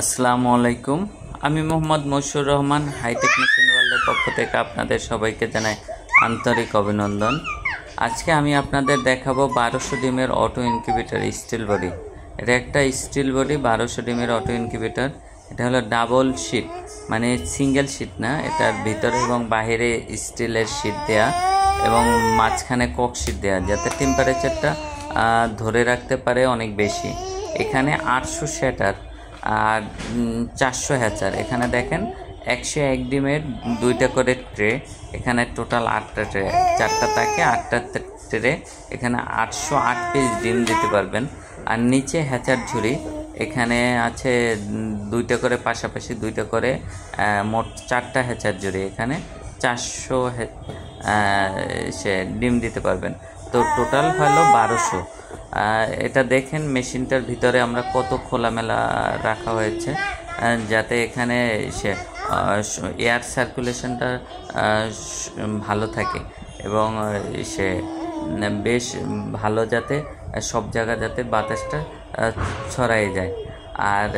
আসসালামু আলাইকুম। আমি মোহাম্মদ মশিউর রহমান, হাইটেক মেশিন ওয়ার্ল্ডের পক্ষ থেকে আপনাদের সবাইকে জানাই আন্তরিক অভিনন্দন। আজকে আমি আপনাদের দেখাবো 1200 ডিমের অটো ইনকিউবেটর স্টিল বডি। এটা একটা স্টিল বডি 1200 ডিমের অটো ইনকিউবেটর। এটা হলো ডাবল শিট, মানে সিঙ্গেল শিট না, এটার ভিতরে এবং বাহিরে স্টিলের শিট দেয়া এবং মাঝখানে কক শিট দেয়া, যাতে টেম্পারেচারটা ধরে রাখতে পারে অনেক বেশি। এখানে 800 শ্যাটার আর 400 হ্যাচার। এখানে দেখেন 101 ডিমের 2টা করে ট্রে, এখানে টোটাল 8টা ট্রে, 4টা থাকে 8টা ট্রে। এখানে 808 পিস ডিম দিতে পারবেন। আর নিচে হ্যাচার ঝুড়ি, এখানে আছে 2টা করে, পাশাপাশি 2টা করে, মোট 4টা হ্যাচার ঝুড়ি। এখানে 400 সে ডিম দিতে পারবেন। তো টোটাল হলো 1200। এটা দেখেন মেশিনটার ভিতরে আমরা কত খোলামেলা রাখা হয়েছে, যাতে এখানে সে এয়ার সার্কুলেশনটা ভালো থাকে এবং সে বেশ ভালো, যাতে সব জায়গা যাতে বাতাসটা ছড়াই যায়। আর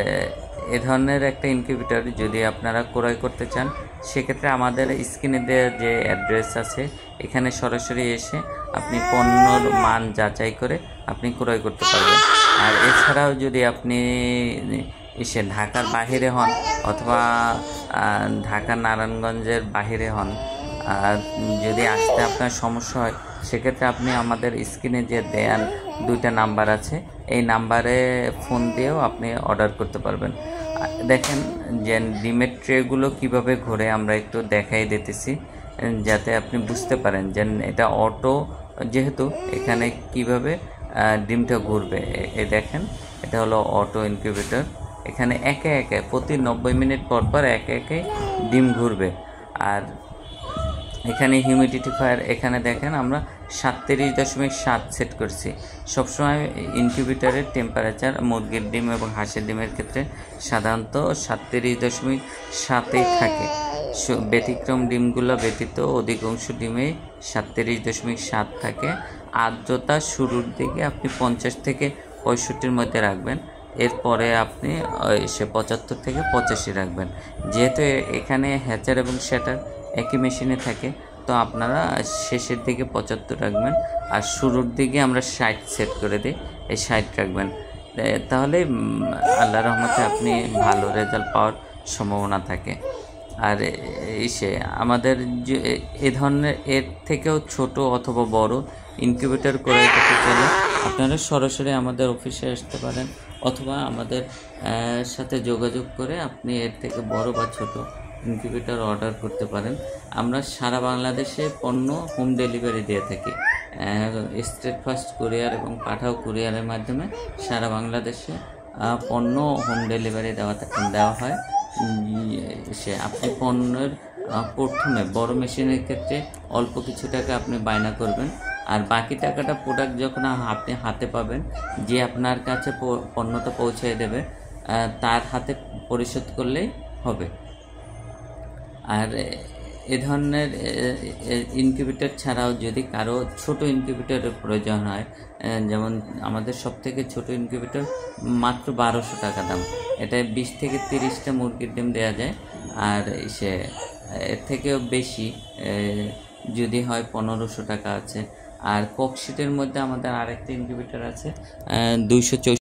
এ ধরনের একটা ইনকিউবেটর যদি আপনারা ক্রয় করতে চান, সেক্ষেত্রে আমাদের স্ক্রিনে দেওয়া যে অ্যাড্রেস আছে, এখানে সরাসরি এসে আপনি পণ্যর মান যাচাই করে আপনি ক্রয় করতে পারবেন। আর এছাড়াও যদি আপনি এসে ঢাকার বাহিরে হন অথবা ঢাকার নারায়ণগঞ্জের বাহিরে হন, যদি আসতে আপনার সমস্যা হয়, সেক্ষেত্রে আপনি আমাদের স্ক্রিনে যে দেয়ান 2টা নাম্বার আছে, এই নাম্বারে ফোন দিয়েও আপনি অর্ডার করতে পারবেন। দেখেন যে ডিমের ট্রেগুলো কীভাবে ঘোরে, আমরা একটু দেখাই দিতেছি যাতে আপনি বুঝতে পারেন যে এটা অটো, যেহেতু এখানে কিভাবে ডিমটা ঘুরবে। দেখেন এটা হলো অটো ইনকিউবেটর। এখানে একে একে প্রতি 90 মিনিট পর পর একে একে ডিম ঘুরবে। আর এখানে হিউমিডিফায়ার, এখানে দেখেন আমরা 37.7 সেট করছি। সবসময় ইনকিউবেটরের টেম্পারেচার মুরগির ডিম এবং হাঁসের ডিমের ক্ষেত্রে সাধারণত 37.7-এই থাকে। ব্যতিক্রম ডিমগুলো ব্যতীত অধিকাংশ ডিমে 37.7 থাকে। আর্দ্রতা শুরুর দিকে আপনি 50 থেকে 65-র মধ্যে রাখবেন, এরপরে আপনি 75 থেকে 85 রাখবেন। যেহেতু এখানে হ্যাচার এবং শ্যাটার একই মেশিনে থাকে, তো আপনারা শেষের দিকে 75 রাখবেন, আর শুরুর দিকে আমরা 60 সেট করে দিই, এই 60 রাখবেন। তাহলে আল্লাহর রহমতে আপনি ভালো রেজাল্ট পাওয়ার সম্ভাবনা থাকে। আর আমাদের যে এ ধরনের এর থেকেও ছোট অথবা বড় ইনকিউবেটর ক্রয় করতে চাইলে আপনারা সরাসরি আমাদের অফিসে আসতে পারেন, অথবা আমাদের সাথে যোগাযোগ করে আপনি এর থেকে বড় বা ছোট ইনকিউবেটর অর্ডার করতে পারেন। আমরা সারা বাংলাদেশে পণ্য হোম ডেলিভারি দিয়ে থাকি। স্টেট ফার্স্ট কুরিয়ার এবং পাঠাও কুরিয়ারের মাধ্যমে সারা বাংলাদেশে পণ্য হোম ডেলিভারি দেওয়া হয়। আপনি পণ্যের প্রথমে বড় মেশিনের ক্ষেত্রে অল্প কিছু টাকা আপনি বায়না করবেন, আর বাকি টাকাটা প্রোডাক্ট যখন আপনি হাতে পাবেন, যে আপনার কাছে পণ্যটা পৌঁছে দেবে তার হাতে পরিশোধ করলেই হবে। আর এ ধরনের ইনকিউবেটর ছাড়াও যদি কারো ছোট ইনকিউবেটরের প্রয়োজন হয়, যেমন আমাদের সবথেকে ছোট ইনকিউবেটর মাত্র 1200 টাকা দাম। এটা 20 থেকে 30টা মুরগির ডিম দেওয়া যায়। আর এর থেকেও বেশি যদি হয় 1500 টাকা আছে। আর ককশিটের মধ্যে আমাদের আরেকটা ইনকিউবেটর আছে 264